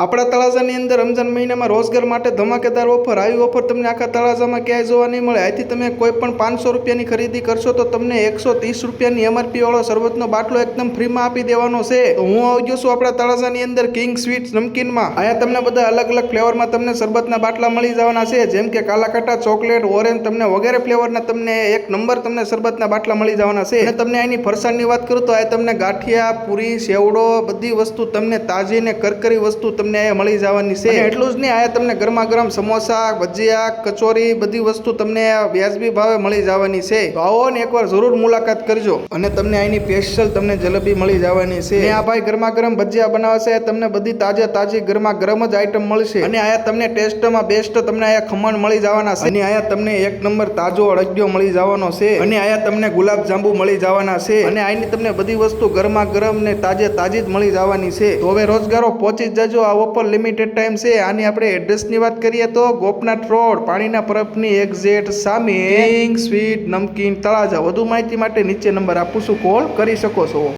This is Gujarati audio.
આપણા તળાજાની અંદર રમજાન મહિનામાં રોજગાર માટે ધમાકેદાર ઓફર આવી ઓફર તમને આખા તળાજામાં ક્યાંય જોવા નહીં મળે. આથી તમે કોઈ પણ 500 રૂપિયાની ખરીદી કરશો તો તમને 130 રૂપિયાની એમઆરપી વાળો શરબતનો બાટલો એકદમ ફ્રીમાં આપી દેવાનો છે. તો હું આવી ગયો છું આપણા તળાજાની અંદર કિંગ સ્વીટ્સ નમકીનમાં. અહીંયા તમને બધા અલગ અલગ ફ્લેવરમાં તમને શરબતના બાટલા મળી જવાના છે, જેમ કે કાલાકાટા, ચોકલેટ, ઓરેન્જ, તમને વગેરે ફ્લેવરના તમને એક નંબર તમને શરબતના બાટલા મળી જવાના છે. અને તમને અહીંની ફરસાણની વાત કરું તો આ તમને ગાંઠિયા, પૂરી, સેવડો બધી વસ્તુ તમને તાજી ને કરકરી વસ્તુ તમને અહીંયા મળી જવાની છે. એટલું જ નહીં, અહીંયા તમને ગરમા ગરમ સમોસા, ભજીયા, કચોરી બધી વસ્તુ તમને વ્યાજબી ભાવે મળી જવાની છે. તો આવો ને એકવાર જરૂર મુલાકાત કરજો. અને તમને અહીંની સ્પેશિયલ તમને જલેબી મળી જવાની છે. આ ભાઈ ગરમા ગરમ ભજીયા બનાવે છે, તમને બધી તાજી ગરમા ગરમ જ આઈટમ મળશે. અને અહીંયા તમને ટેસ્ટમાં બેસ્ટ તમને અહીંયા ખમણ મળી જવાના છે. અને અહીંયા તમને એક નંબર તાજો અળગિયો મળી જવાનો છે. અને અહીંયા તમને ગુલાબ જાંબુ મળી જવાના છે. અને અહીંની તમને બધી વસ્તુ ગરમા ગરમ ને તાજી જ મળી જવાની છે. તો હવે રોજગારો પહોંચી જ જજો. આ ઓફર લિમિટેડ ટાઈમ છે. આની આપણે એડ્રેસની વાત કરીએ તો ગોપનાથ રોડ, પાણીના પરબની એક્ઝેક્ટ સામે કિંગ સ્વીટ નમકીન તળાજા. વધુ માહિતી માટે નીચે નંબર આપું છું, કોલ કરી શકો છો.